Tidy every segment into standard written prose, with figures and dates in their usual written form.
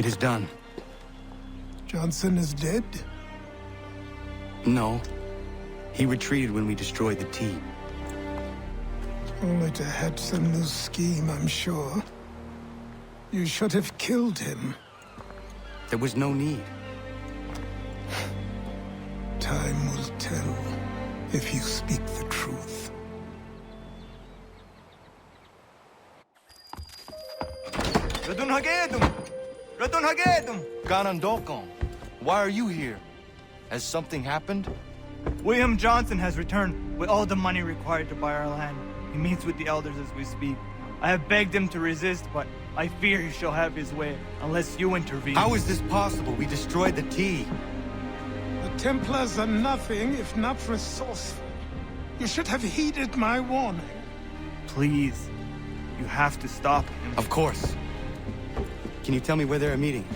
It is done. Johnson is dead? No. He retreated when we destroyed the T. Only to hatch some new scheme, I'm sure. You should have killed him. There was no need. Time will tell if you speak the truth. Radun Hagedum! Radun Hagedum! Ganondokon, why are you here? Has something happened? William Johnson has returned with all the money required to buy our land. He meets with the elders as we speak. I have begged him to resist, but I fear he shall have his way, unless you intervene. How is this possible? We destroyed the T. The Templars are nothing if not resourceful. You should have heeded my warning. Please, you have to stop him. Of course. Can you tell me where they're meeting?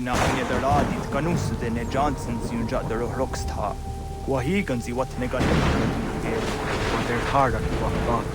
na hangederadi tkanus de ne Johnsons yunja de rocksta. Wahi ganzi what ne ganun de their harder to walk back.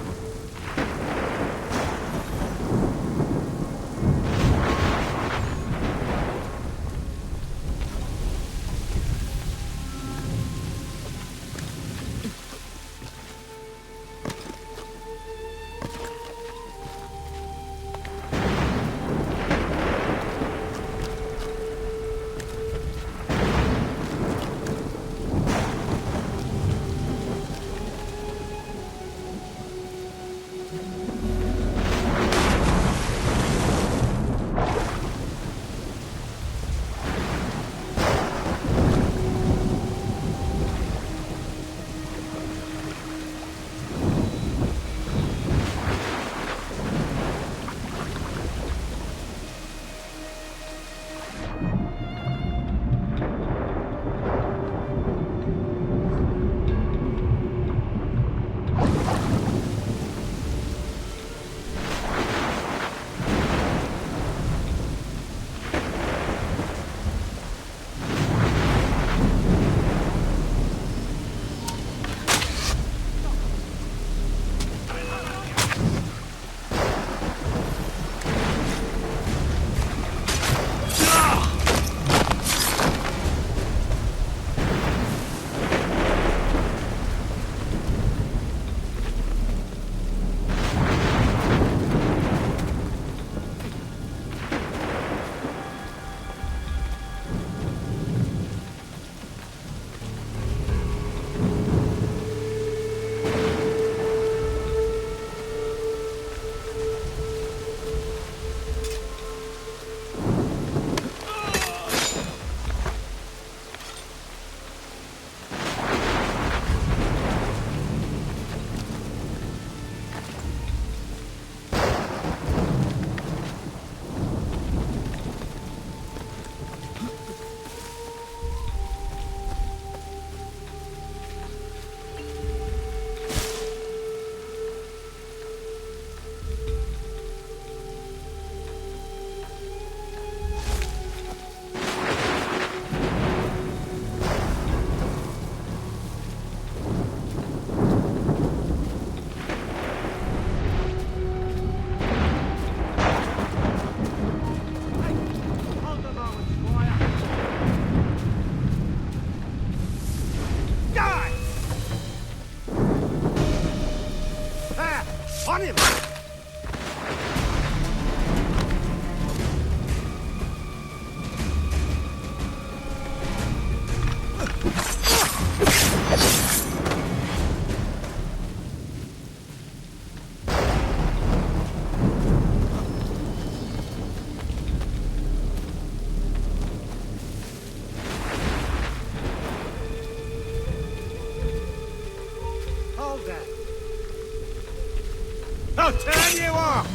I'll turn you off!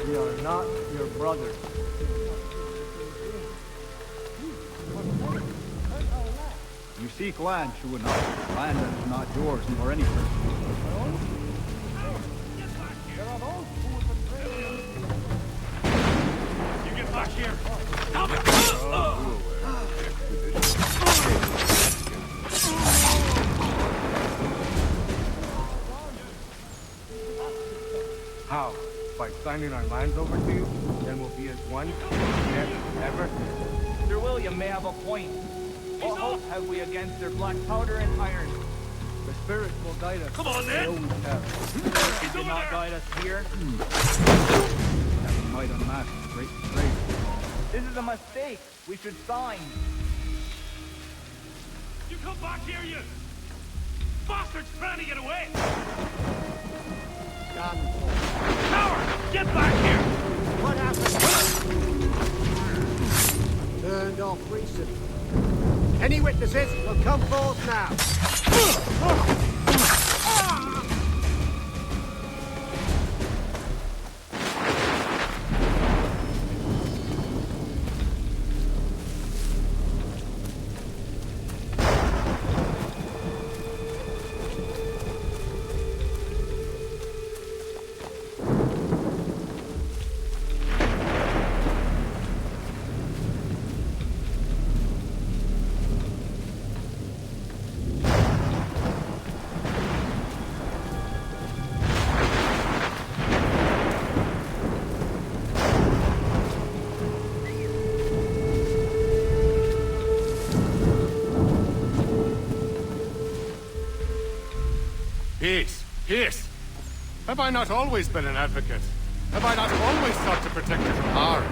We are not your brothers. You seek land, Shuanal. Land that is not yours, nor any person. You get back here! Stop it! How? By signing our lands over to you? Then we'll be as one? Ever? Sir William may have a point. What hope have we against their black powder and iron? The spirits will guide us. Come on, They then! always have. They did not guide us here. That we might unmask the great betrayal. This is a mistake. We should sign. You come back here, you! Bastard's trying to get away! Coward! Get back here! What happened? Turned off recently. Any witnesses will come forth now. Peace. Peace. Have I not always been an advocate? Have I not always sought to protect you from harm?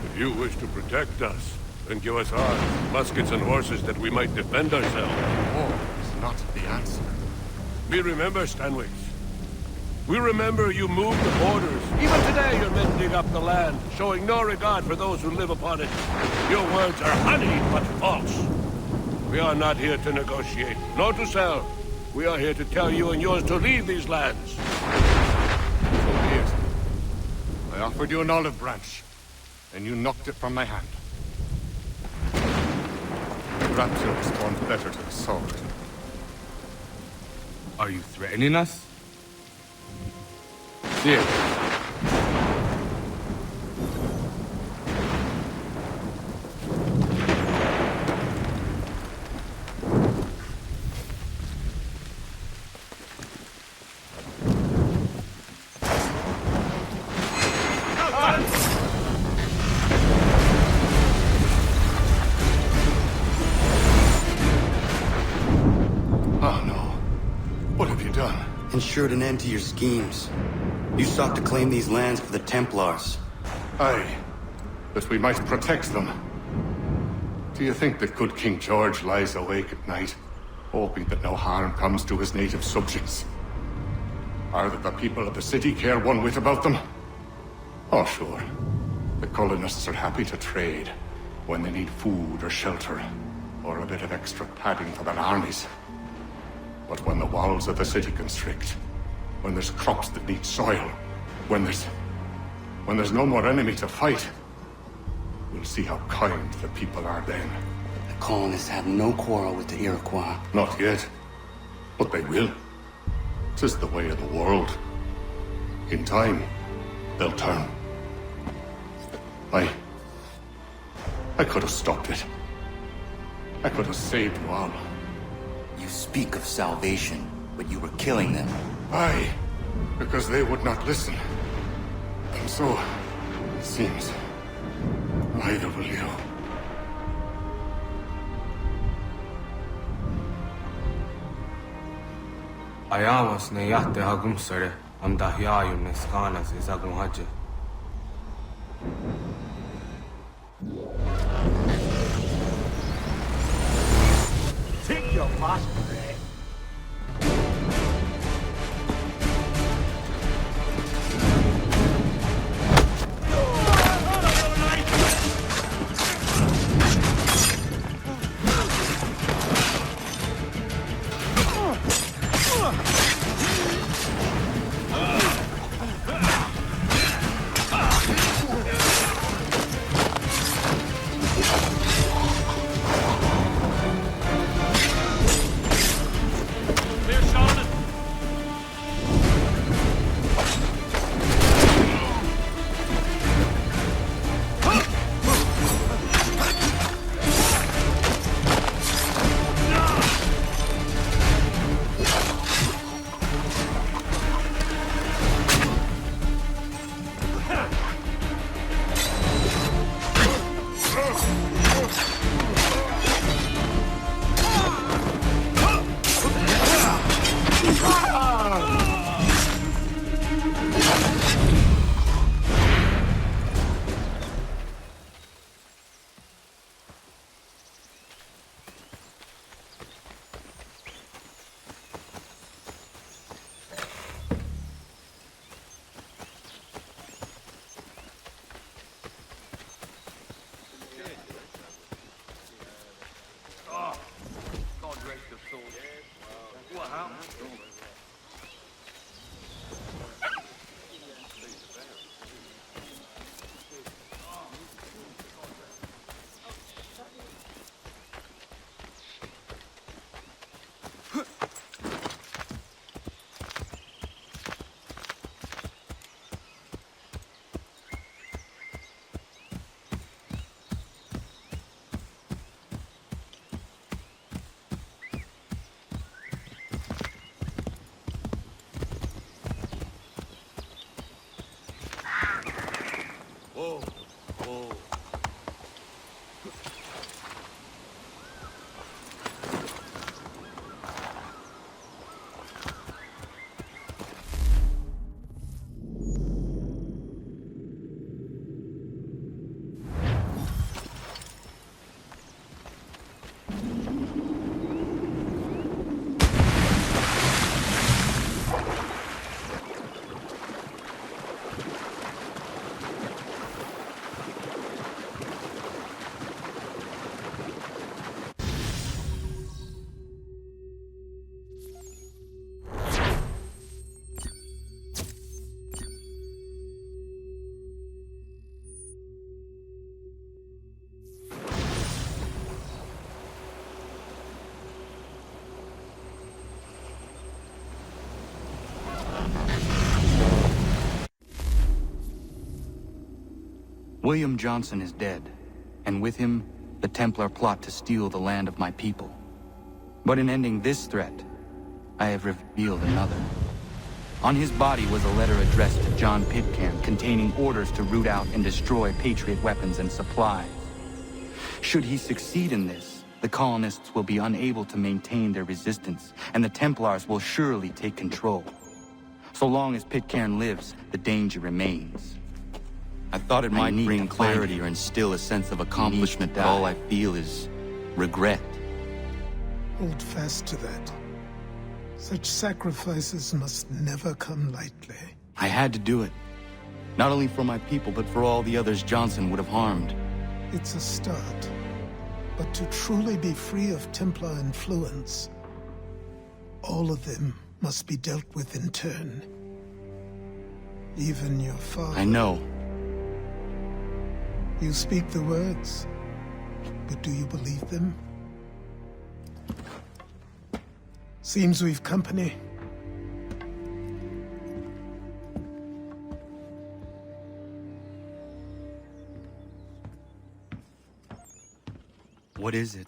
If you wish to protect us, then give us arms, muskets and horses that we might defend ourselves. War is not the answer. We remember, Stanwix. We remember you moved the borders. Even today your men dig up the land, showing no regard for those who live upon it. Your words are honeyed but false. We are not here to negotiate, nor to sell. We are here to tell you and yours to leave these lands. So be it. I offered you an olive branch, and you knocked it from my hand. Perhaps you'll respond better to the sword. Are you threatening us? Dear. Oh no. What have you done? Ensured an end to your schemes. You sought to claim these lands for the Templars. Aye, that we might protect them. Do you think that good King George lies awake at night, hoping that no harm comes to his native subjects? Or that the people of the city care one whit about them? Oh, sure. The colonists are happy to trade when they need food or shelter, or a bit of extra padding for their armies. But when the walls of the city constrict, when there's crops that need soil, when there's no more enemy to fight, we'll see how kind the people are then. The colonists have no quarrel with the Iroquois. Not yet, but they will. 'Tis the way of the world. In time, they'll turn. I could have stopped it. I could have saved you all. You speak of salvation, but you were killing them. Aye, because they would not listen. And so, it seems, neither will you. Ayawas na yate hagum sare, am dahyayu ne skanas is agum haje. Take your fast breath. William Johnson is dead, and with him, the Templar plot to steal the land of my people. But in ending this threat, I have revealed another. On his body was a letter addressed to John Pitcairn containing orders to root out and destroy Patriot weapons and supplies. Should he succeed in this, the colonists will be unable to maintain their resistance, and the Templars will surely take control. So long as Pitcairn lives, the danger remains. I thought it might bring clarity or instill a sense of accomplishment, but all I feel is regret. Hold fast to that. Such sacrifices must never come lightly. I had to do it. Not only for my people, but for all the others Johnson would have harmed. It's a start. But to truly be free of Templar influence, all of them must be dealt with in turn. Even your father. I know. You speak the words, but do you believe them? Seems we've company. What is it?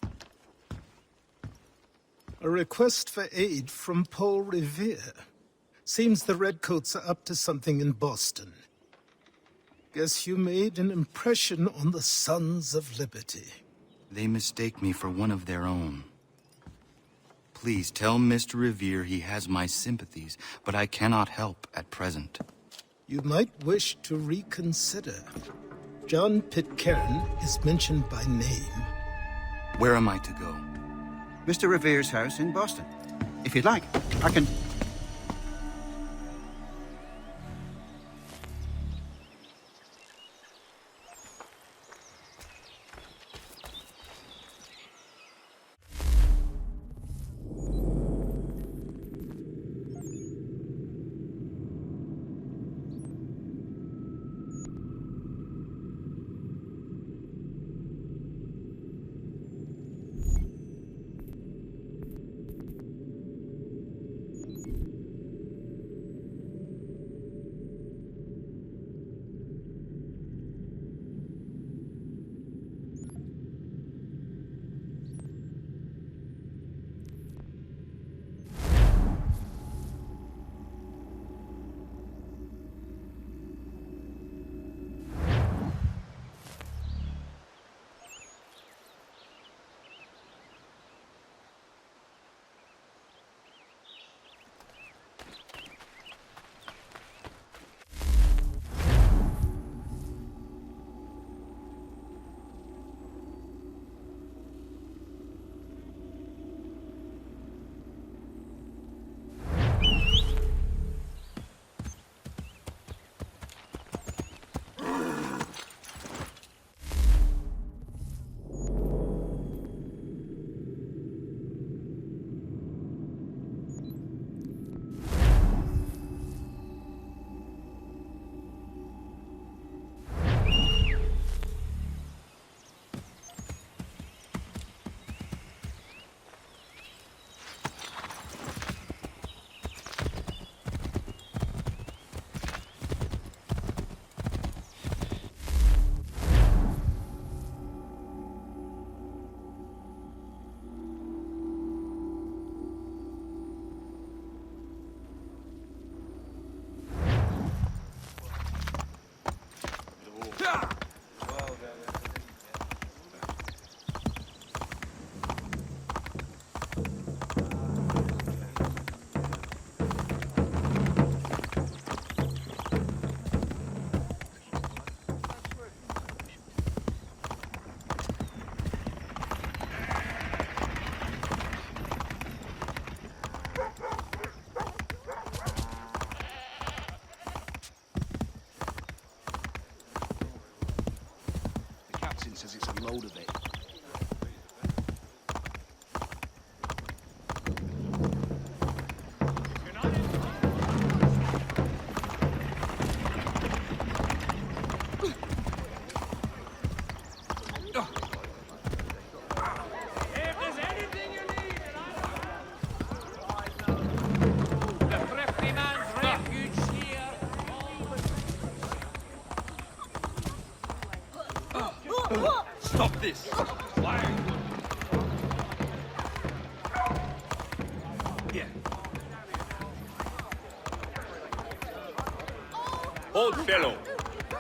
A request for aid from Paul Revere. Seems the Redcoats are up to something in Boston. Guess you made an impression on the Sons of Liberty. They mistake me for one of their own. Please tell Mr. Revere he has my sympathies, but I cannot help at present. You might wish to reconsider. John Pitcairn is mentioned by name. Where am I to go? Mr. Revere's house in Boston. If you'd like, I can... this. Yeah. Old fellow.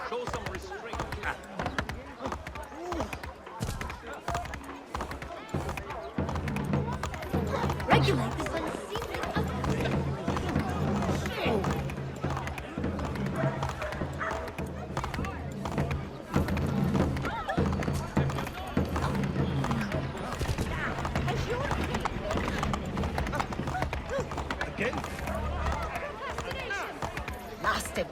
Show some restraint. Regulate this one secret. Again? Lost him.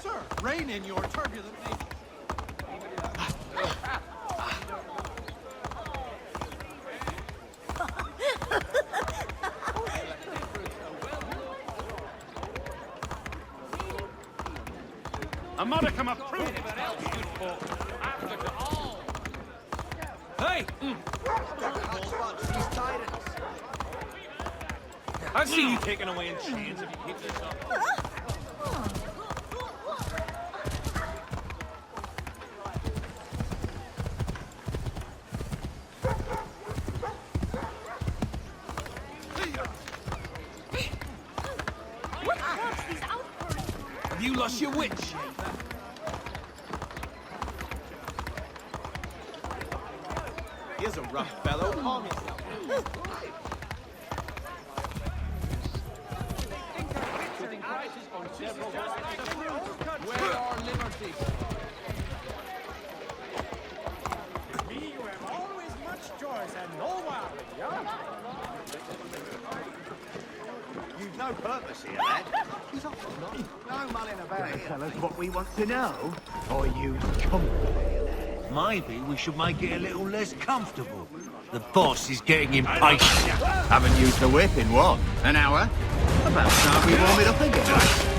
Sir, rein in your turbulent nature. A modicum of proof. Hey! I see you taking away in chains if you keep this up. What caused these outbursts? Have you lost your witch? Here's a rough fellow. Calm yourself. Where are liberty? Me, you have always much choice and no worry, yeah? You've no purpose here, lad. He's off tonight. No mulling about here. Tell us what we want to know, or you Maybe we should make it a little less comfortable. The boss is getting impatient. haven't used the whip in what? An hour? About time we warm it up again.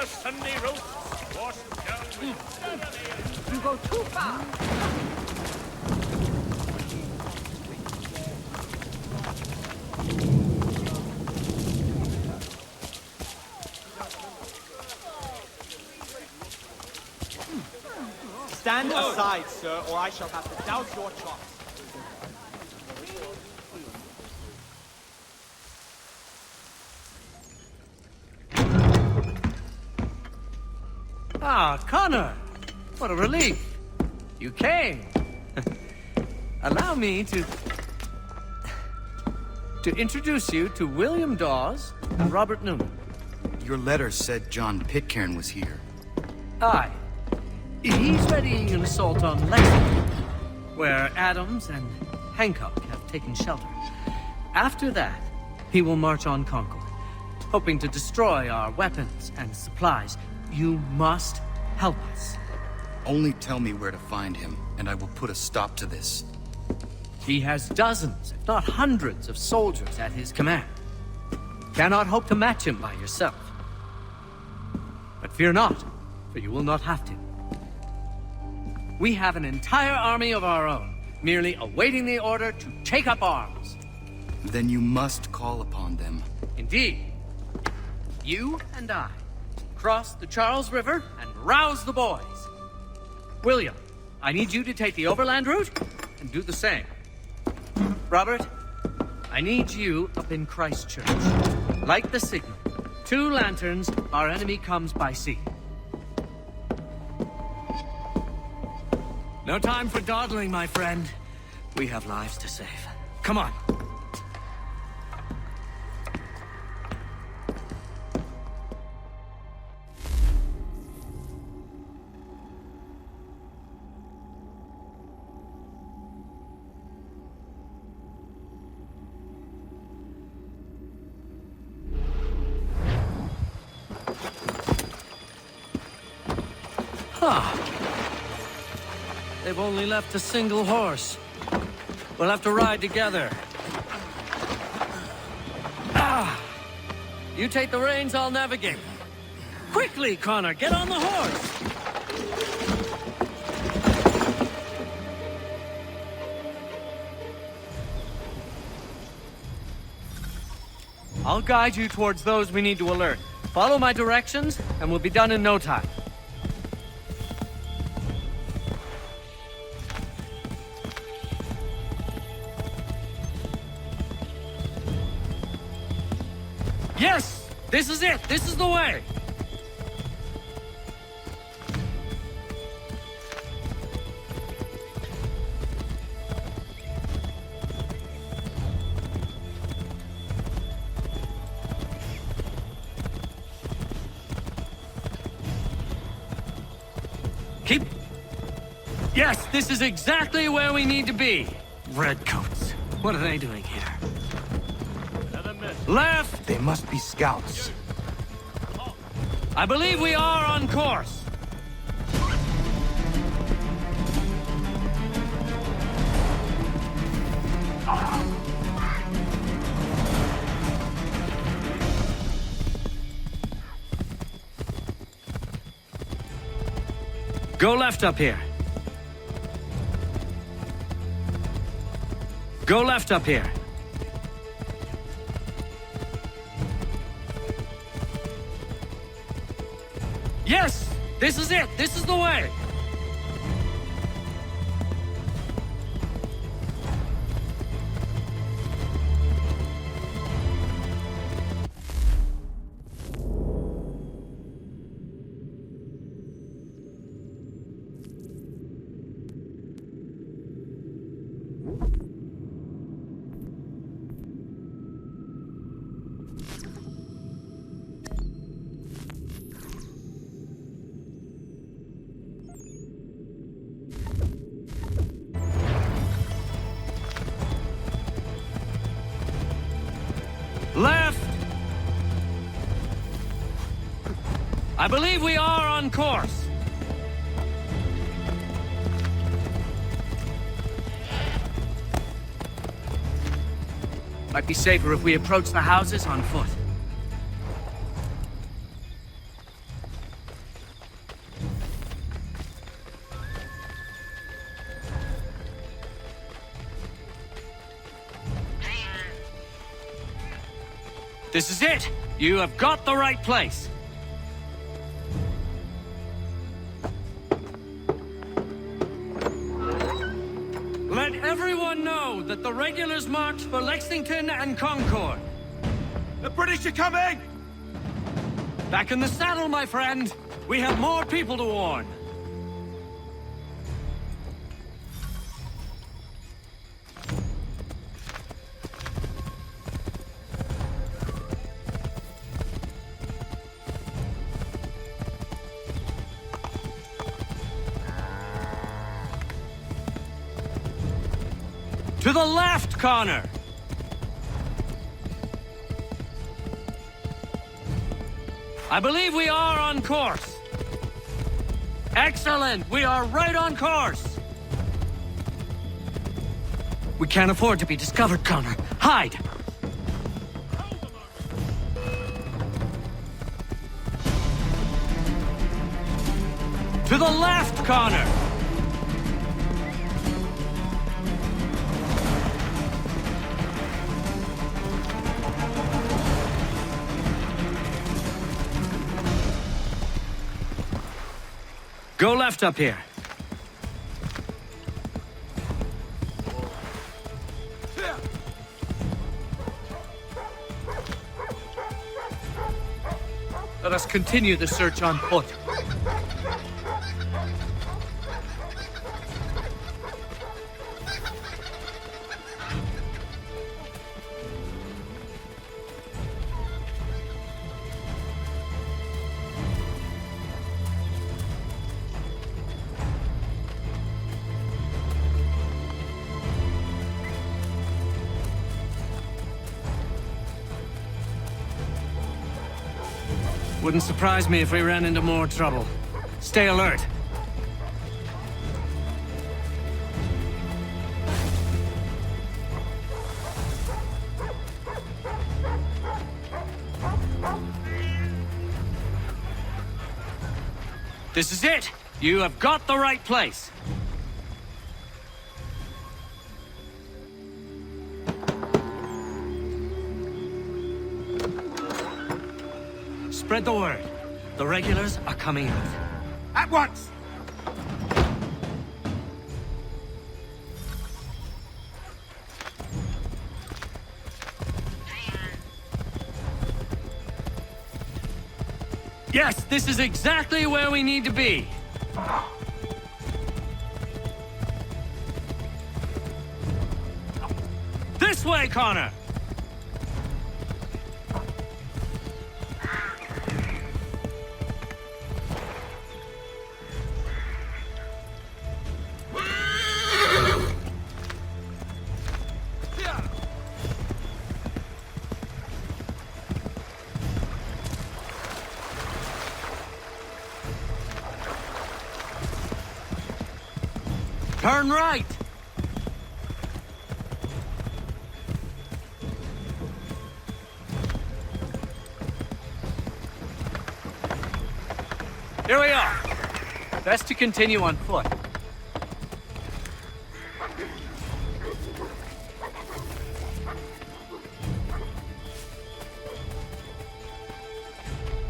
the Sunday roast, washed down with You go too far. Stand aside, sir, or I shall have to douse your chops. Ah, Connor! What a relief! You came! Allow me to introduce you to William Dawes and Robert Newman. Your letter said John Pitcairn was here. Aye. He's readying an assault on Lexington, where Adams and Hancock have taken shelter. After that, he will march on Concord, hoping to destroy our weapons and supplies. You must help us. Only tell me where to find him, and I will put a stop to this. He has dozens, if not hundreds, of soldiers at his command. Cannot hope to match him by yourself. But fear not, for you will not have to. We have an entire army of our own, merely awaiting the order to take up arms. Then you must call upon them. Indeed. You and I cross the Charles River and rouse the boys. William, I need you to take the overland route and do the same. Robert, I need you up in Christchurch. Like the signal. 2 lanterns, our enemy comes by sea. No time for dawdling, my friend. We have lives to save. Come on. They've only left a single horse. We'll have to ride together. You take the reins, I'll navigate. Quickly, Connor, get on the horse! I'll guide you towards those we need to alert. Follow my directions, and we'll be done in no time. Yes! This is it! This is the way! Keep... Yes, this is exactly where we need to be. Redcoats. What are they doing here? Left! They must be scouts. I believe we are on course. Go left up here. Go left up here. Yes! This is it! This is the way! Left! I believe we are on course. Might be safer if we approach the houses on foot. This is it! You have got the right place! Let everyone know that the regulars marched for Lexington and Concord. The British are coming! Back in the saddle, my friend! We have more people to warn. To the left, Connor! I believe we are on course. Excellent! We are right on course! We can't afford to be discovered, Connor. Hide! To the left, Connor! Go left up here. Let us continue the search on foot. Wouldn't surprise me if we ran into more trouble. Stay alert. This is it! You have got the right place! Spread the word. The regulars are coming out. At once! Yes, this is exactly where we need to be. This way, Connor! Turn right! Here we are. Best to continue on foot.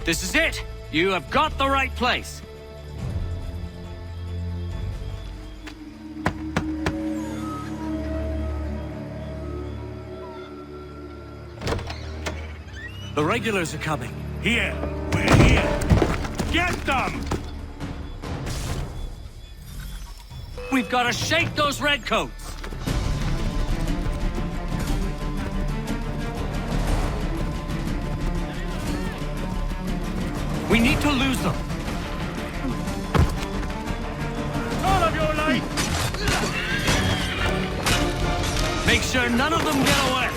This is it! You have got the right place! The regulars are coming. Here! We're here! Get them! We've got to shake those redcoats! We need to lose them! All of your light! Make sure none of them get away!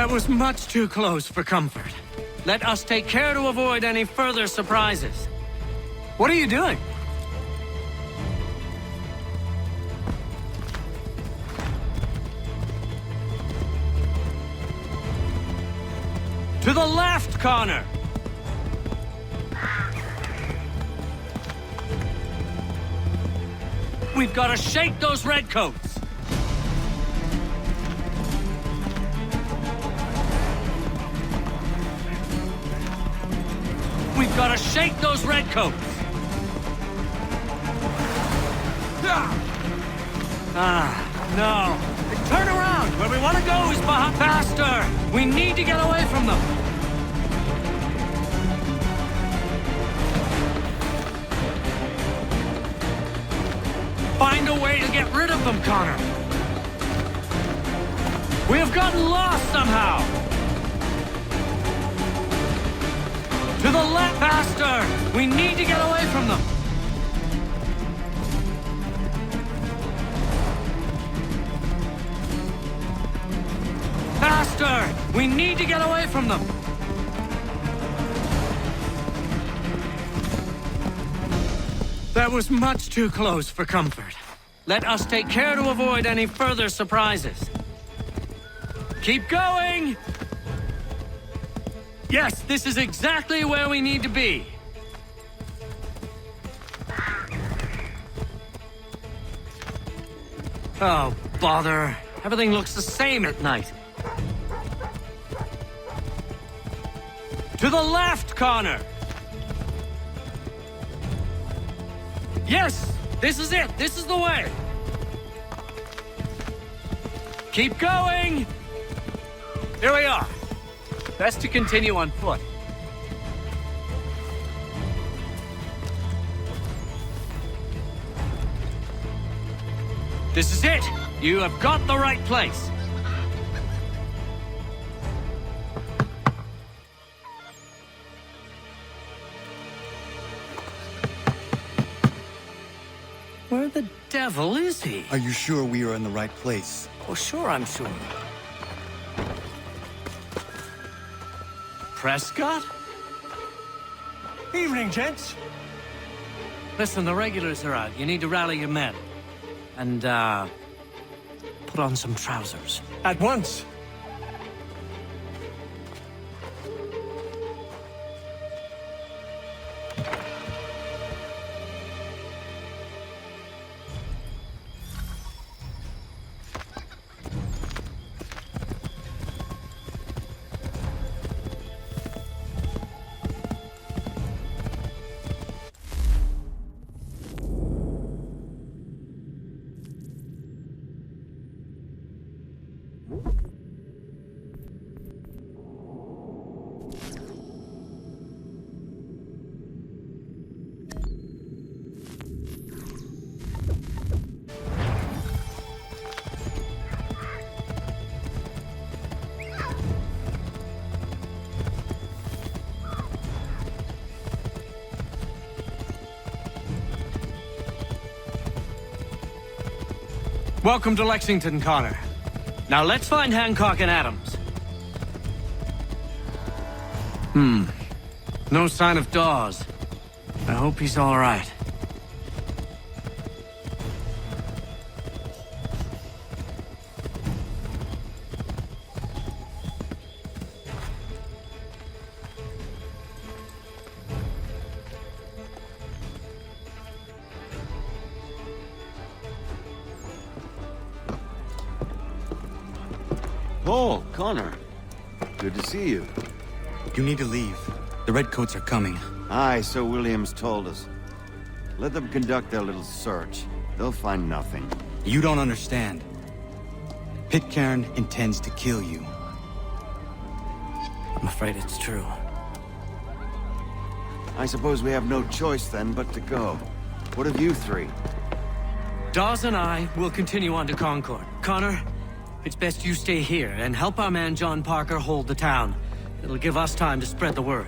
That was much too close for comfort. Let us take care to avoid any further surprises. What are you doing? To the left, Connor! We've got to shake those redcoats! We've got to shake those redcoats! No. Turn around! Where we want to go is behind. Faster! We need to get away from them! Find a way to get rid of them, Connor! We have gotten lost somehow! To the left! Faster! We need to get away from them! Faster! We need to get away from them! That was much too close for comfort. Let us take care to avoid any further surprises. Keep going! Yes, this is exactly where we need to be. Oh, bother. Everything looks the same at night. To the left, Connor! Yes! This is it! This is the way! Keep going! Here we are. Best to continue on foot. This is it! You have got the right place. Where the devil is he? Are you sure we are in the right place? Oh, sure, I'm sure. Prescott? Evening, gents. Listen, the regulars are out. You need to rally your men. And, put on some trousers. At once. Welcome to Lexington, Connor. Now let's find Hancock and Adams. No sign of Dawes. I hope he's all right. Paul, Connor. Good to see you. You need to leave. The Redcoats are coming. Aye, so Williams told us. Let them conduct their little search. They'll find nothing. You don't understand. Pitcairn intends to kill you. I'm afraid it's true. I suppose we have no choice then but to go. What of you three? Dawes and I will continue on to Concord. Connor, it's best you stay here and help our man John Parker hold the town. It'll give us time to spread the word.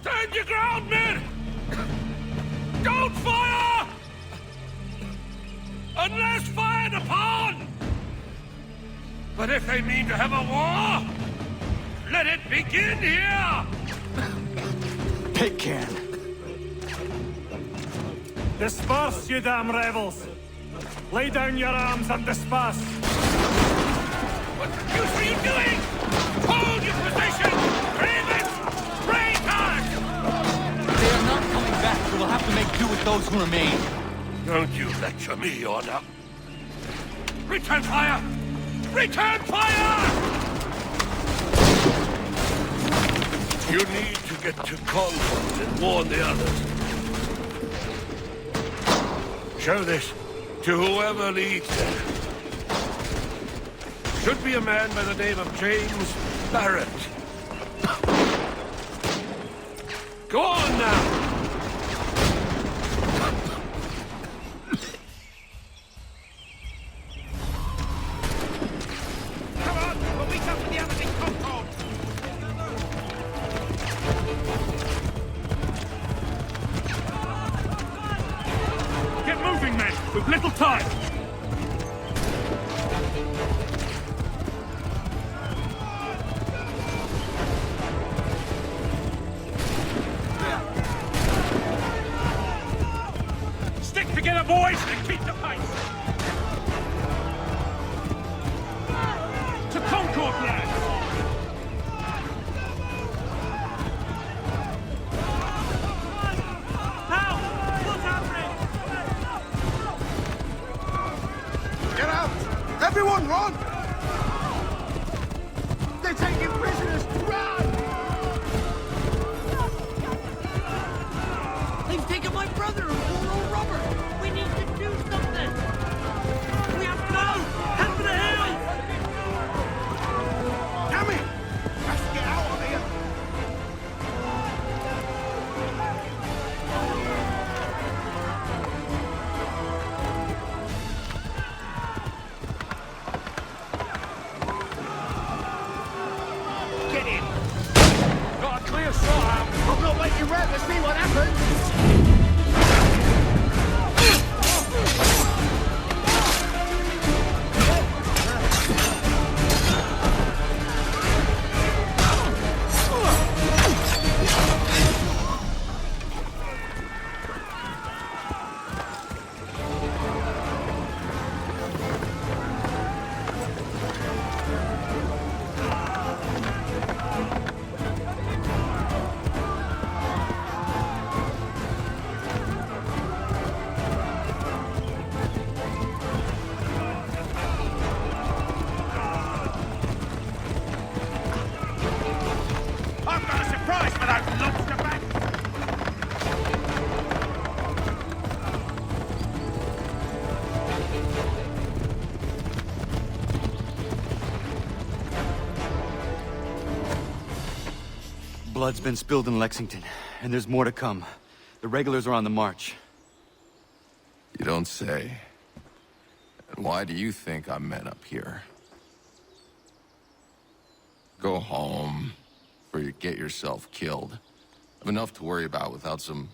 Stand your ground, men! Don't fire! Unless fired upon! But if they mean to have a war, let it begin here! Pitcairn! Disperse, you damn rebels! Lay down your arms and disperse! What the deuce are you doing? Hold your position! Ravens! Traitors! They are not coming back, so we'll have to make do with those who remain. Don't you lecture me, Order. Return fire! Return fire! You need to get to Concord and warn the others. Show this to whoever leads them. Should be a man by the name of James Barrett. Go on now! Come on, we'll meet up with the others in Concord! Get moving, men! We've little time! Stick together, boys, and keep the pace! To Concord, lads! Now! What's happening? Get out! Everyone run! They're taking prisoners! Run! They've taken my brother and poor old Robert. We need to do something. We have to go. Head for the hills. Damn it! Let's get out of here! Get in! Got a clear shot out! I'm not waiting around to see what happens! I've got a surprise for those lobster back! Blood's been spilled in Lexington, and there's more to come. The regulars are on the march. You don't say. And why do you think I'm men up here? Go home, before you get yourself killed. I've enough to worry about without some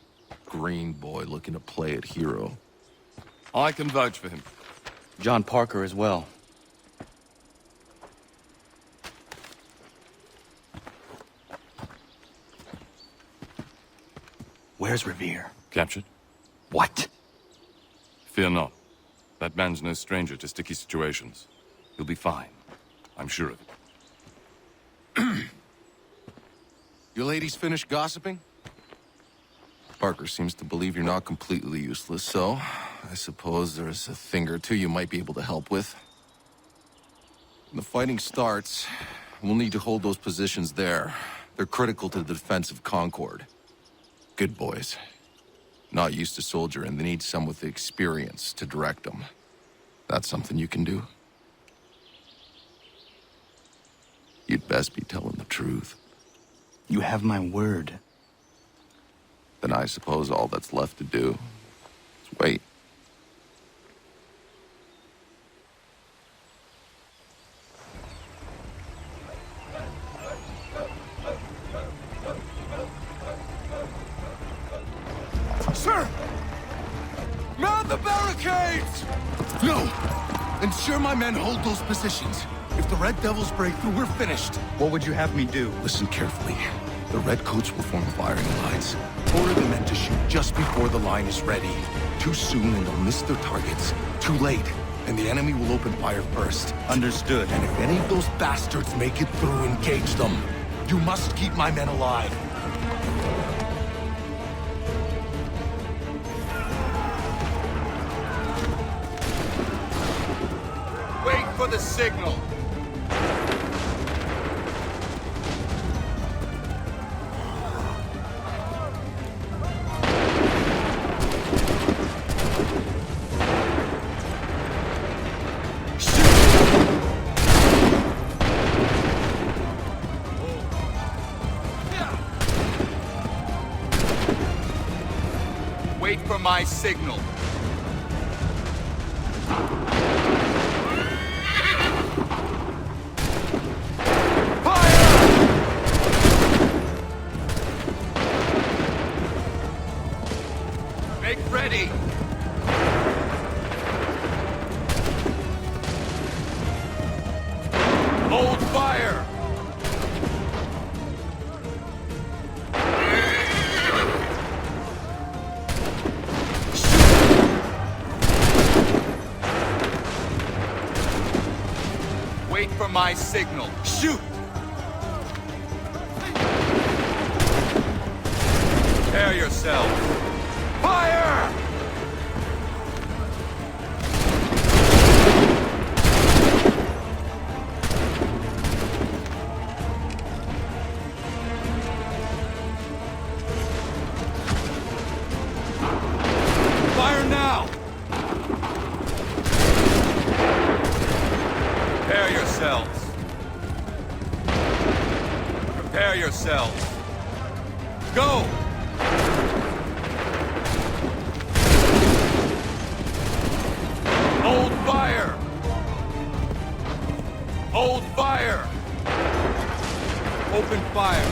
green boy looking to play at hero. I can vouch for him. John Parker as well. Where's Revere? Captured? What? Fear not. That man's no stranger to sticky situations. He'll be fine. I'm sure of it. You ladies finished gossiping? Parker seems to believe you're not completely useless, so I suppose there's a thing or two you might be able to help with. When the fighting starts, we'll need to hold those positions there. They're critical to the defense of Concord. Good boys. Not used to soldiering, they need some with the experience to direct them. That's something you can do? You'd best be telling the truth. You have my word. Then I suppose all that's left to do is wait. Sir! Man the barricades! No! Ensure my men hold those positions. If the Red Devils break through, we're finished. What would you have me do? Listen carefully. The Redcoats will form firing lines. Order the men to shoot just before the line is ready. Too soon and they'll miss their targets. Too late, and the enemy will open fire first. Understood. And if any of those bastards make it through, engage them. You must keep my men alive. Wait for the signal. Wait for my signal. Make ready! Hold fire! Wait for my signal. Shoot! Prepare yourself. Fire! Fire now! Prepare yourselves. Prepare yourselves. Go! Hold fire! Hold fire! Open fire!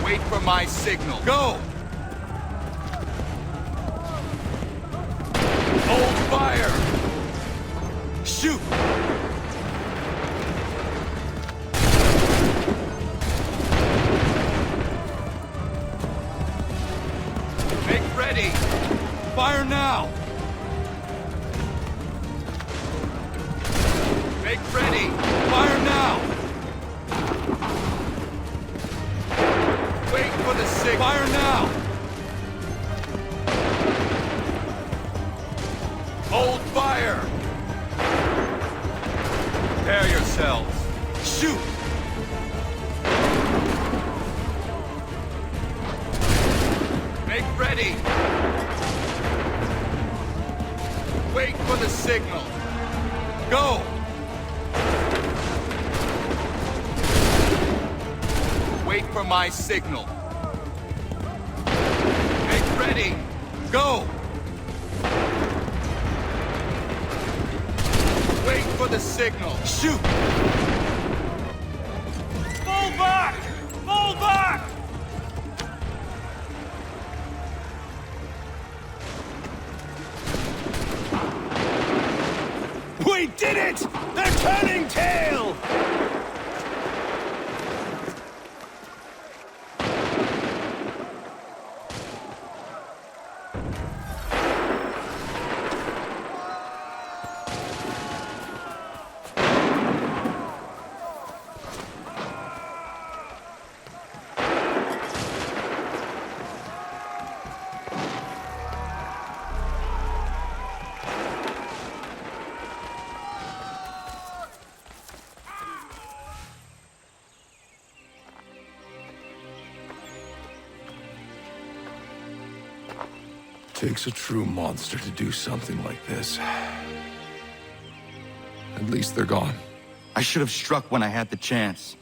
Wait for my signal. Go! Hold fire! Shoot! Make ready! Fire now! Make ready! Fire now! Wait for the signal. Fire now! Hold fire! Prepare yourselves. Shoot! Make ready! Wait for the signal. Go! Wait for my signal. Make ready! Go! Wait for the signal. Shoot! Fall back! Fall back! We did it! They're turning tail! Takes a true monster to do something like this. At least they're gone. I should have struck when I had the chance.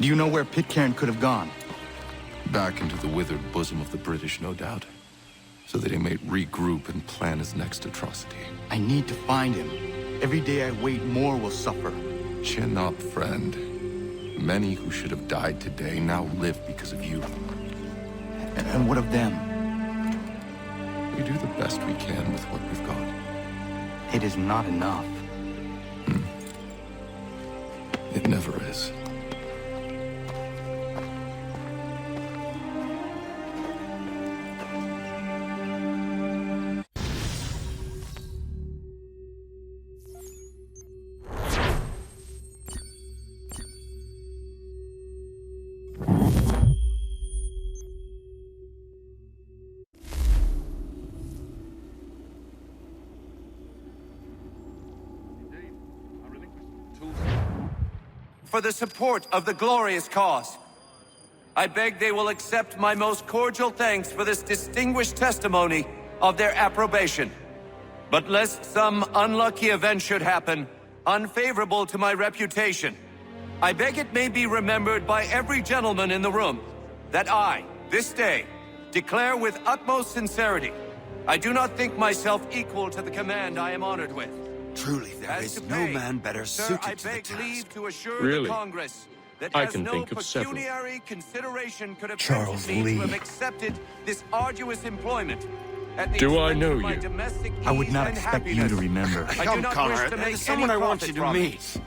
Do you know where Pitcairn could have gone? Back into the withered bosom of the British, no doubt. So that he may regroup and plan his next atrocity. I need to find him. Every day I wait, more will suffer. Chin up, friend. Many who should have died today now live because of you. And what of them? We do the best we can with what we've got. It is not enough. It never is. For the support of the glorious cause. I beg they will accept my most cordial thanks for this distinguished testimony of their approbation. But lest some unlucky event should happen, unfavorable to my reputation, I beg it may be remembered by every gentleman in the room that I, this day, declare with utmost sincerity, I do not think myself equal to the command I am honored with. Truly, there is no man better suited to the Sir, I beg task. leave to assure Really? the Congress that I as can no think of several. pecuniary consideration could have Charles tempted me Lee. to have accepted this arduous employment. At the Do I expense know of my you? domestic I would ease not and expect you to happiness. remember. I do Come, not Connor, wish to make there's someone any I want profit you to from it. meet.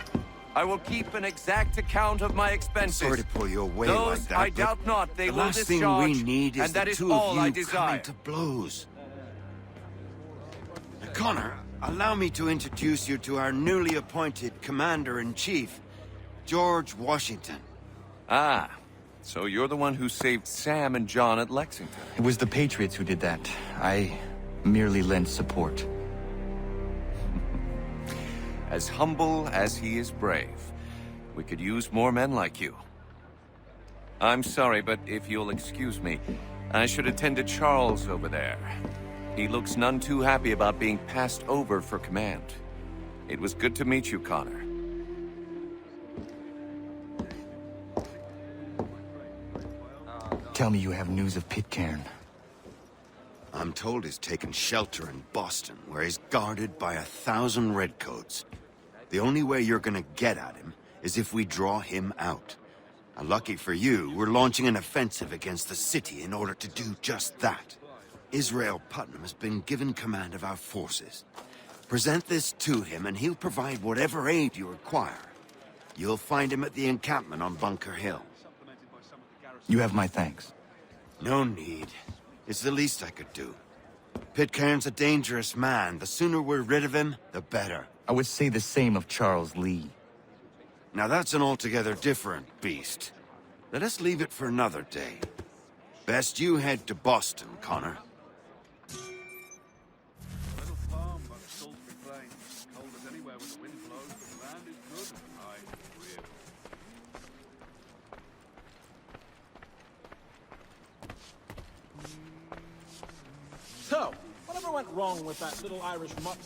I will keep an exact account of my expenses. Sorry to pull you away Those like that, I but doubt not they the will last thing discharge, we need is and that the is two all of I you desire. coming to blows. Connor, allow me to introduce you to our newly appointed Commander-in-Chief, George Washington. Ah, so you're the one who saved Sam and John at Lexington. It was the Patriots who did that. I merely lent support. As humble as he is brave. We could use more men like you. I'm sorry, but if you'll excuse me, I should attend to Charles over there. He looks none too happy about being passed over for command. It was good to meet you, Connor. Tell me you have news of Pitcairn. I'm told he's taken shelter in Boston, where he's guarded by 1,000 redcoats. The only way you're gonna get at him is if we draw him out. Lucky for you, we're launching an offensive against the city in order to do just that. Israel Putnam has been given command of our forces. Present this to him and he'll provide whatever aid you require. You'll find him at the encampment on Bunker Hill. You have my thanks. No need. It's the least I could do. Pitcairn's a dangerous man. The sooner we're rid of him, the better. I would say the same of Charles Lee. Now that's an altogether different beast. Let us leave it for another day. Best you head to Boston, Connor. So, whatever went wrong with that little Irish mutt?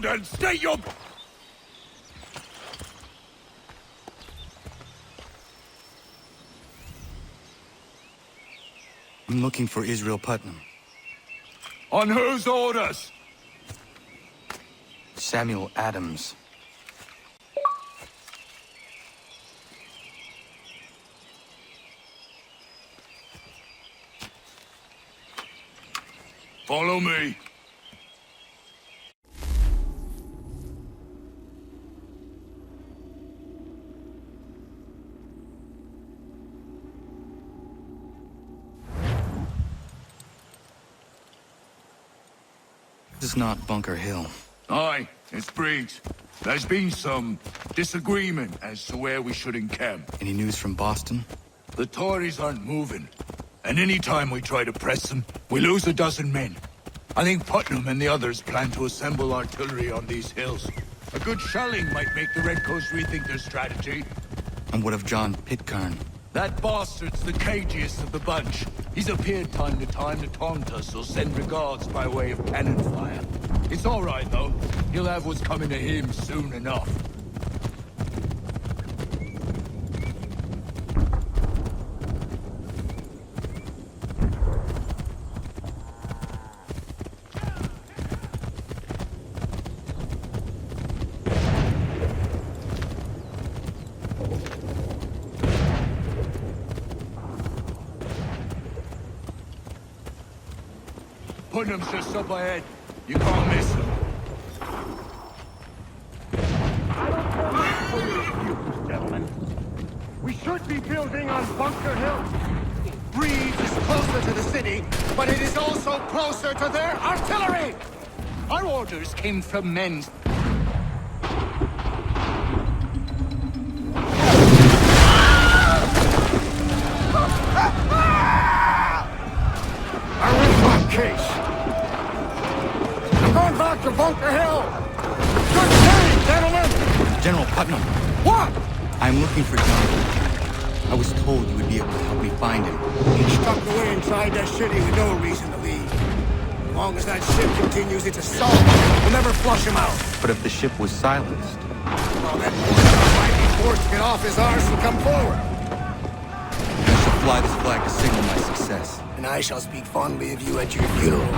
ground and state your... I'm looking for Israel Putnam. On whose orders? Samuel Adams. Follow me. This is not Bunker Hill. Aye, it's Briggs. There's been some disagreement as to where we should encamp. Any news from Boston? The Tories aren't moving. And any time we try to press them, we lose a dozen men. I think Putnam and the others plan to assemble artillery on these hills. A good shelling might make the Redcoats rethink their strategy. And what of John Pitcairn? That bastard's the cagiest of the bunch. He's appeared time to taunt us or send regards by way of cannon fire. It's all right, though. He'll have what's coming to him soon enough. Putnam's just up ahead. You can't miss him. Gentlemen, we should be building on Bunker Hill. Reeves is closer to the city, but it is also closer to their artillery! Our orders came from men... Case. I'm going back to Bunker Hill! Good day, gentlemen! General Putnam! What? I'm looking for John Pitcairn. I was told you would be able to help me find him. He's stuck away inside that city with no reason to leave. As long as that ship continues its assault, we'll never flush him out. But if the ship was silenced... Well, then might be forced to get off his arse and come forward. I shall fly this flag to signal my success. And I shall speak fondly of you at your funeral.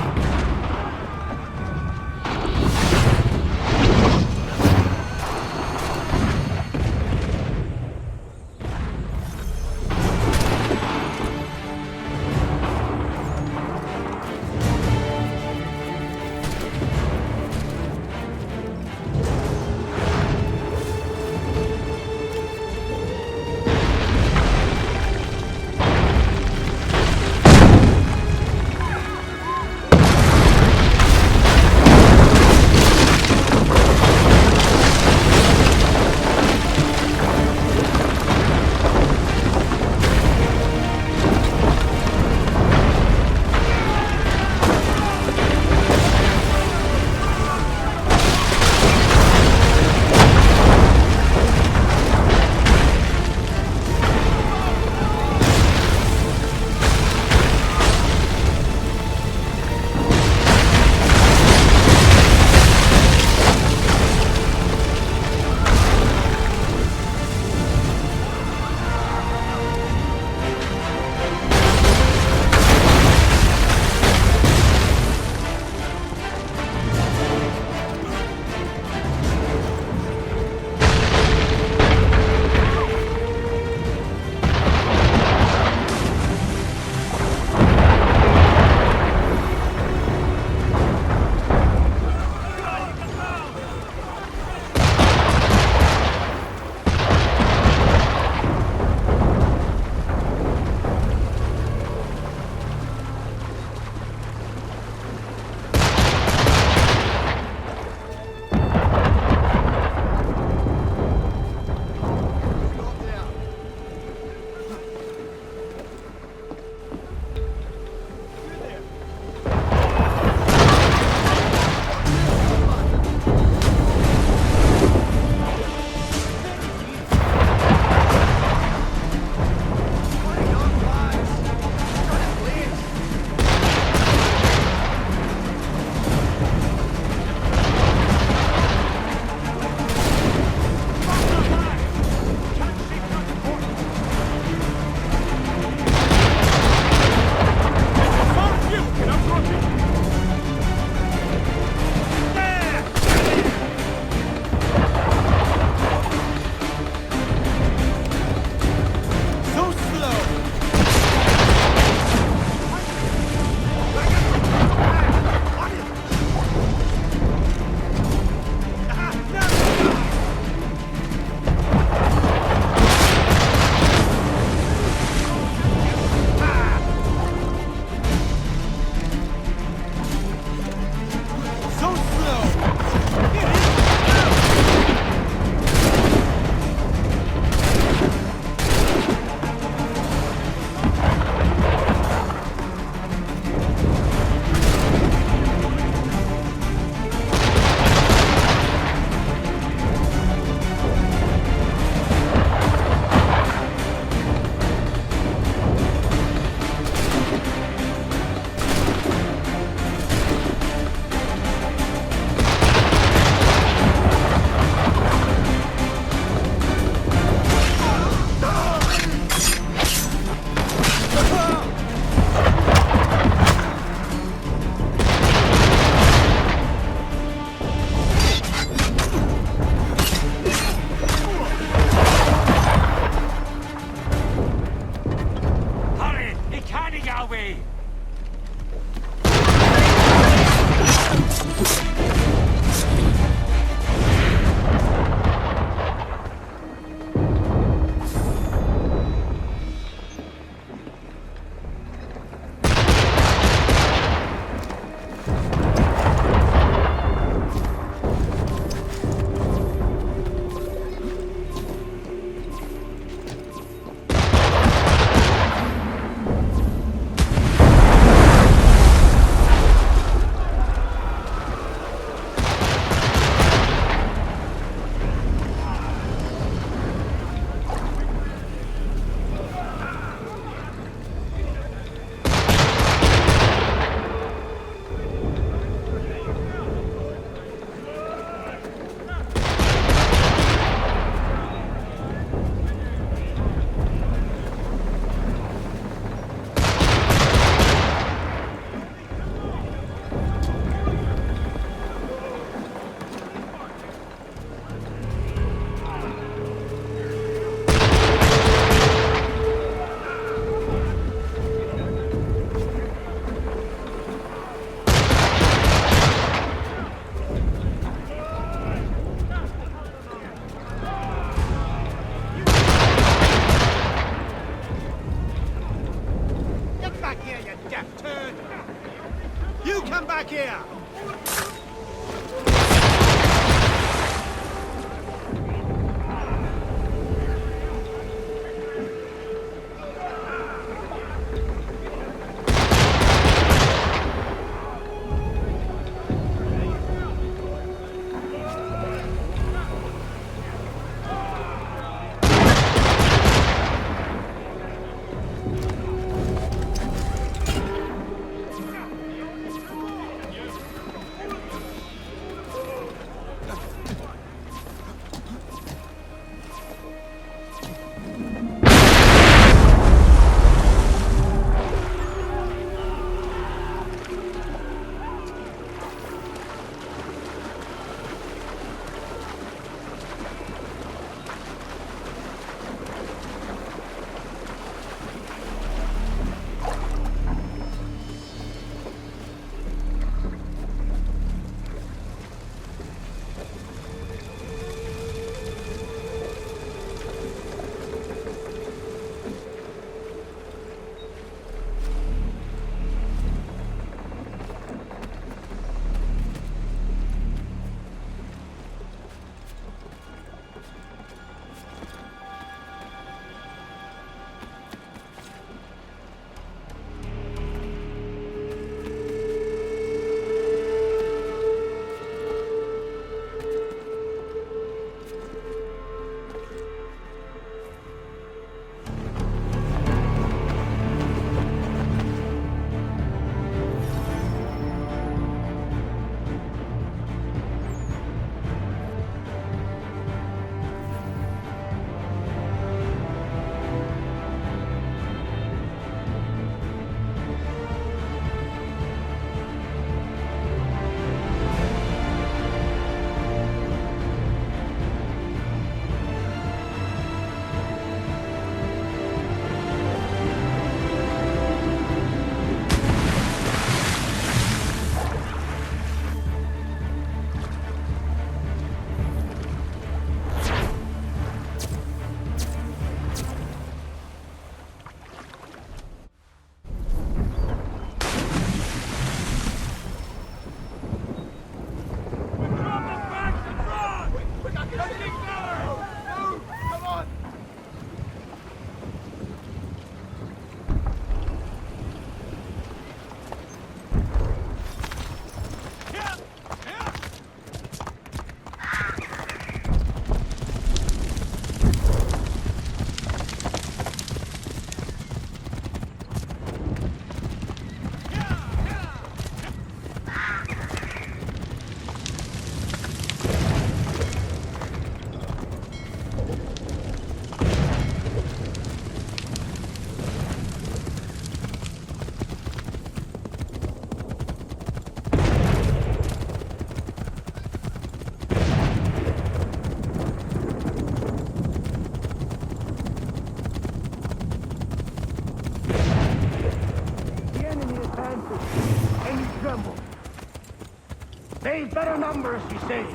They've better numbers, you say.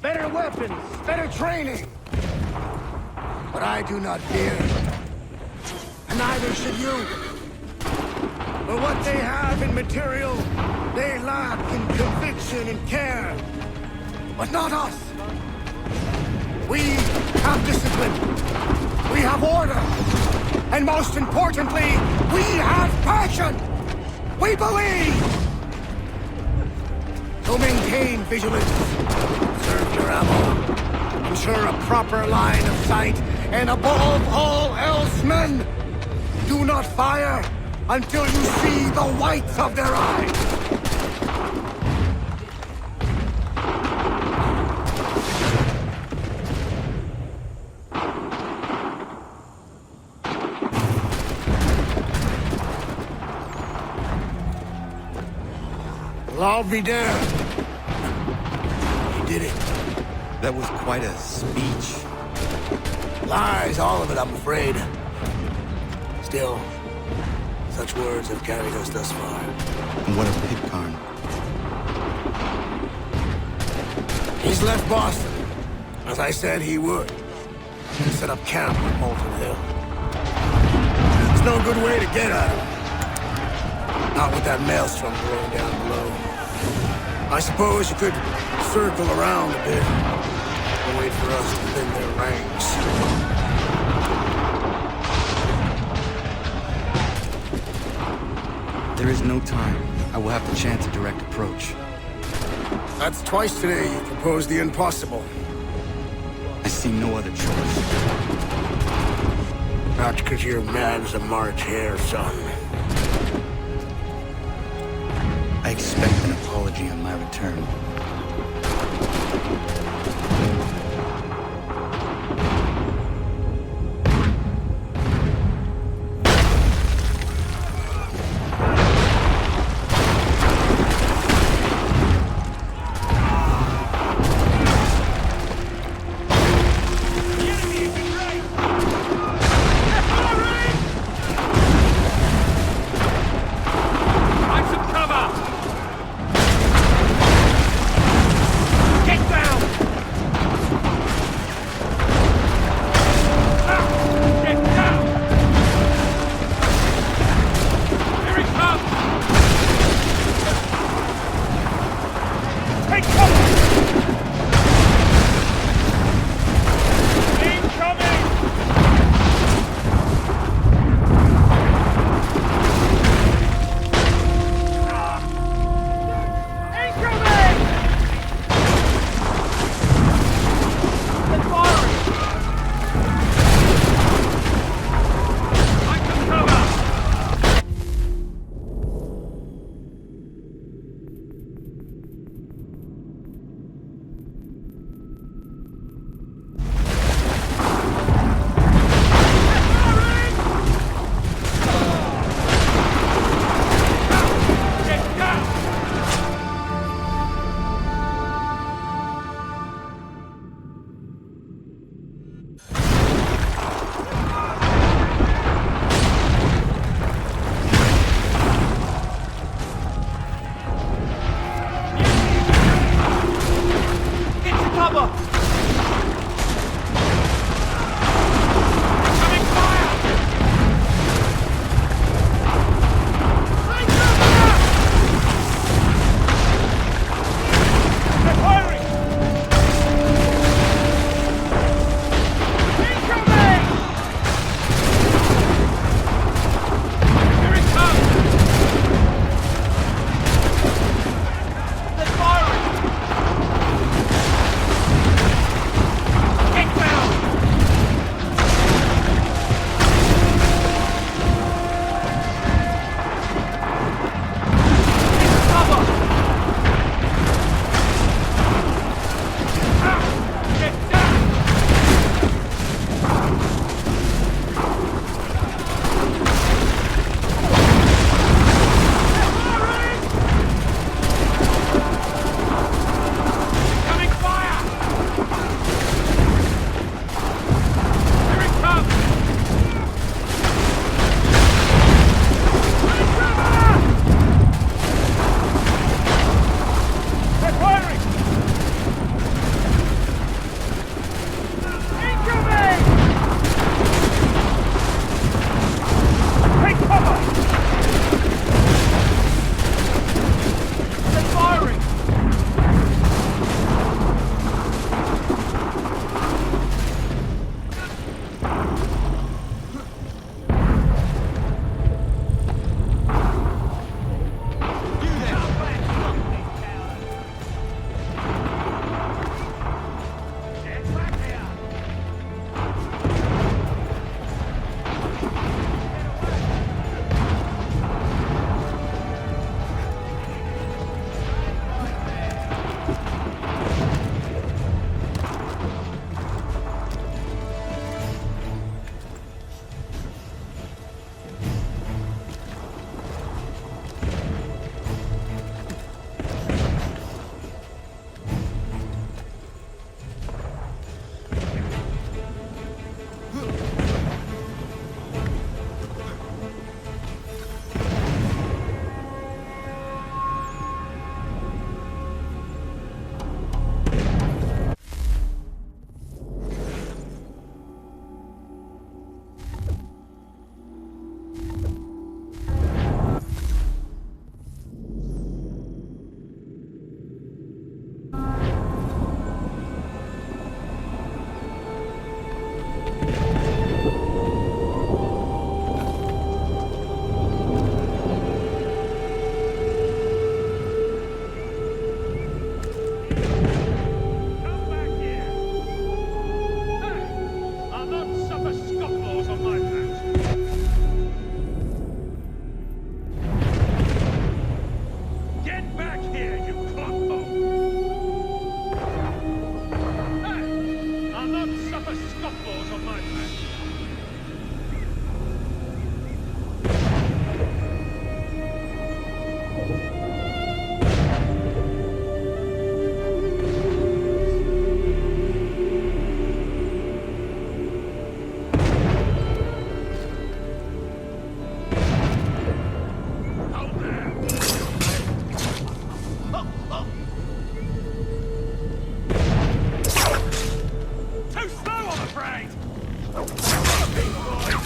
Better weapons, better training. But I do not fear. And neither should you. For what they have in material, they lack in conviction and care. But not us. We have discipline. We have order. And most importantly, we have passion. We believe. So maintain vigilance. Serve your ammo. Ensure a proper line of sight. And above all else, men, do not fire until you see the whites of their eyes. Well, I'll be there. He did it. That was quite a speech. Lies, all of it, I'm afraid. Still, such words have carried us thus far. And what of Pitcairn? He's left Boston, as I said he would, and set up camp at Molten Hill. There's no good way to get at him. Not with that maelstrom blowing down below. I suppose you could circle around a bit and wait for us to thin their ranks. There is no time. I will have to chance a direct approach. That's twice today you proposed the impossible. I see no other choice. Not because you're mad as a March hare, son. I expect an apology on my return.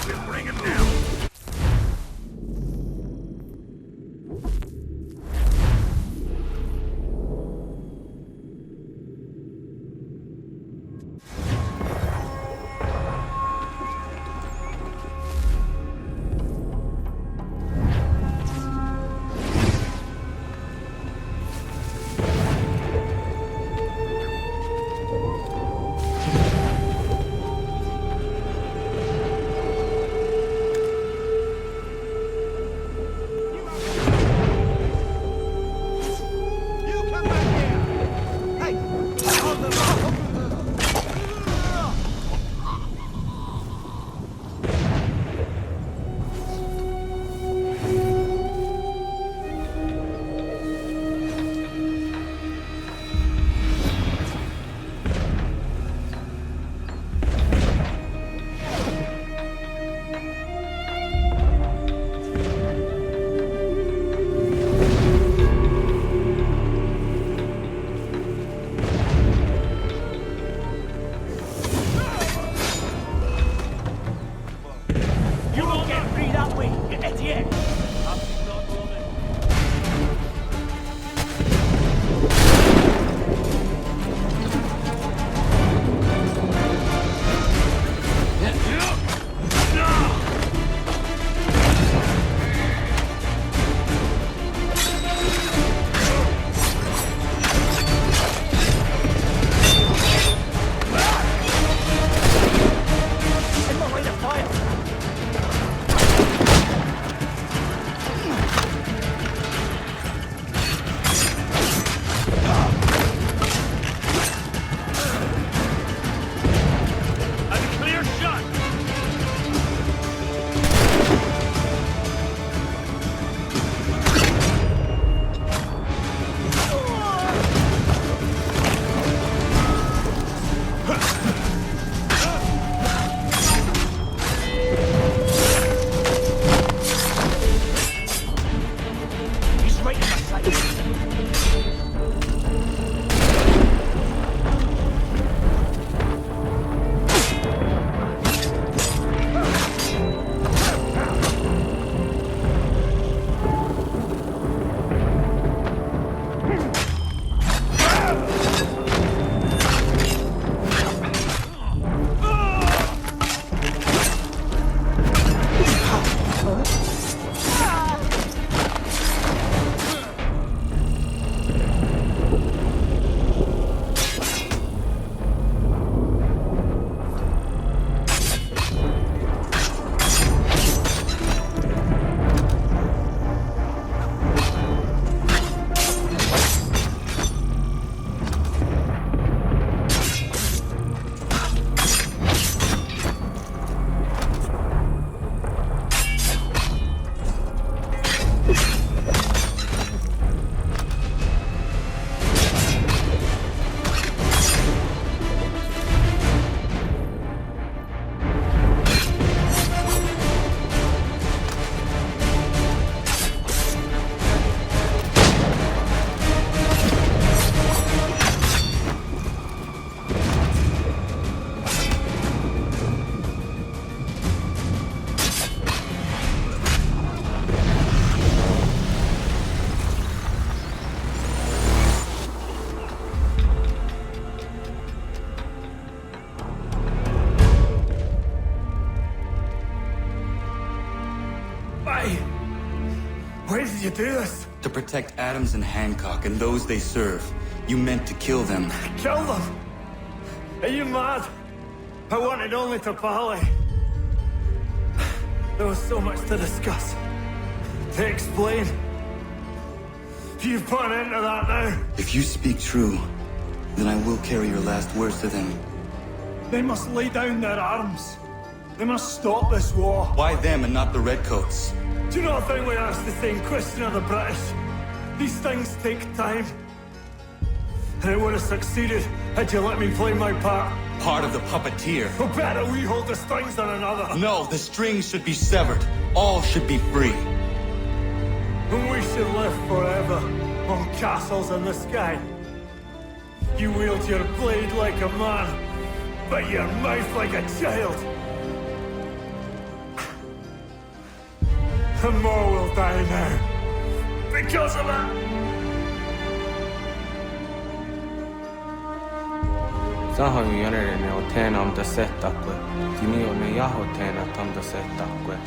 We'll bring him down. Why did you do this? To protect Adams and Hancock and those they serve. You meant to kill them. Kill them? Are you mad? I wanted only to parley. There was so much to discuss, to explain. You've put an end to that now. If you speak true, then I will carry your last words to them. They must lay down their arms. They must stop this war. Why them and not the Redcoats? Do you not think we asked the same question of the British? These things take time. And it would have succeeded had you let me play my part. Part of the puppeteer. Oh, better we hold the strings than another. No, the strings should be severed. All should be free. And we should live forever on castles in the sky. You wield your blade like a man, but your mouth like a child. and more will die there. Because of her! Sahoin järjeni on teena amda settakwe. Tini on ne jaho teena tamda settakwe.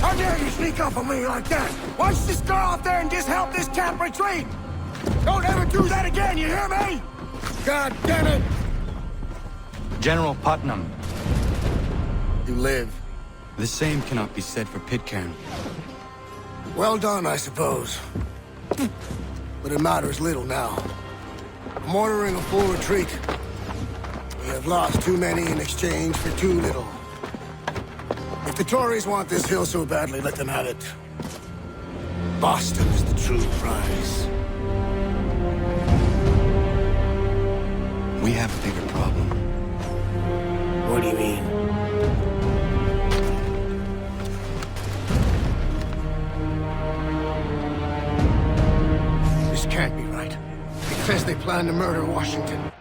How dare you sneak up on me like that? Why don't you just go out there and just help this camp retreat? Don't ever do that again, you hear me? God damn it! General Putnam. You live. The same cannot be said for Pitcairn. Well done, I suppose. But it matters little now. I'm ordering a full retreat. We have lost too many in exchange for too little. If the Tories want this hill so badly, let them have it. Boston is the true prize. We have a bigger problem. What do you mean? This can't be right. It says they plan to murder Washington.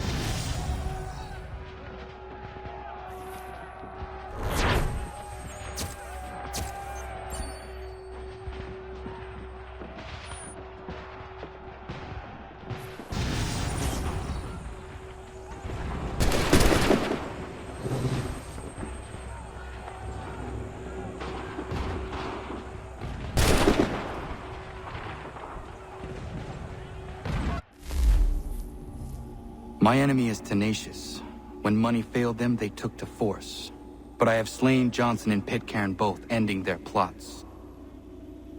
My enemy is tenacious. When money failed them, they took to force. But I have slain Johnson and Pitcairn both, ending their plots.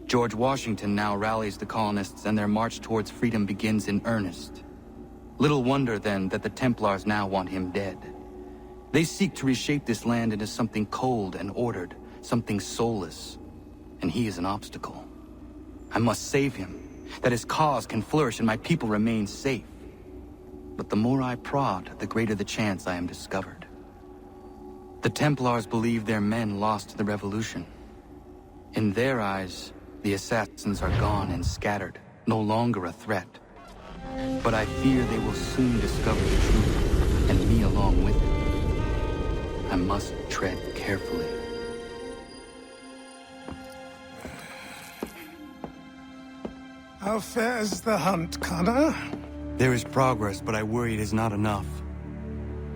George Washington now rallies the colonists and their march towards freedom begins in earnest. Little wonder, then, that the Templars now want him dead. They seek to reshape this land into something cold and ordered, something soulless. And he is an obstacle. I must save him, that his cause can flourish and my people remain safe. But the more I prod, the greater the chance I am discovered. The Templars believe their men lost the revolution. In their eyes, the assassins are gone and scattered, no longer a threat. But I fear they will soon discover the truth, and me along with it. I must tread carefully. How fares the hunt, Connor? There is progress, but I worry it is not enough.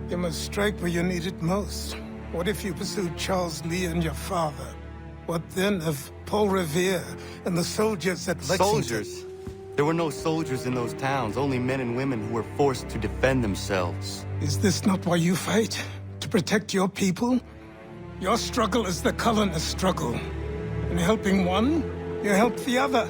You must strike where you need it most. What if you pursued Charles Lee and your father? What then of Paul Revere and the soldiers at Lexington? Soldiers? There were no soldiers in those towns, only men and women who were forced to defend themselves. Is this not why you fight? To protect your people? Your struggle is the colonist struggle. In helping one, you help the other.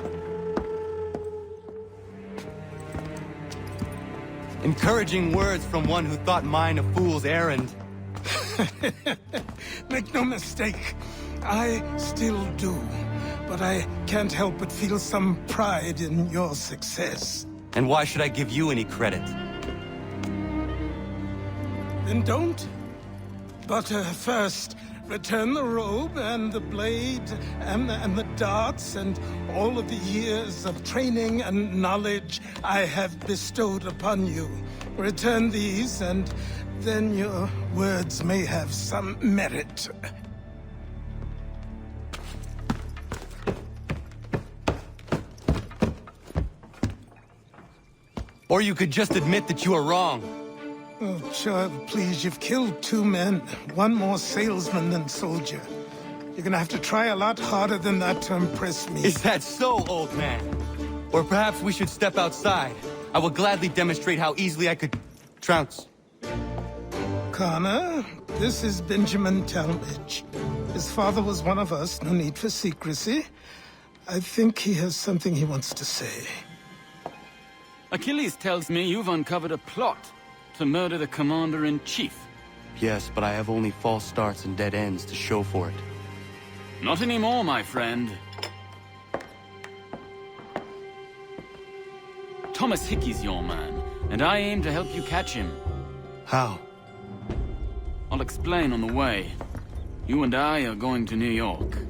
Encouraging words from one who thought mine a fool's errand. Make no mistake, I still do. But I can't help but feel some pride in your success. And why should I give you any credit? Then don't. But first, return the robe and the blade and the darts and all of the years of training and knowledge I have bestowed upon you. Return these, and then your words may have some merit. Or you could just admit that you are wrong. Oh, child, please, you've killed 2 men. One more salesman than soldier. You're gonna have to try a lot harder than that to impress me. Is that so, old man? Or perhaps we should step outside. I will gladly demonstrate how easily I could trounce. Connor, this is Benjamin Talmadge. His father was one of us, no need for secrecy. I think he has something he wants to say. Achilles tells me you've uncovered a plot to murder the Commander-in-Chief. Yes, but I have only false starts and dead ends to show for it. Not anymore, my friend. Thomas Hickey's your man, and I aim to help you catch him. How? I'll explain on the way. You and I are going to New York.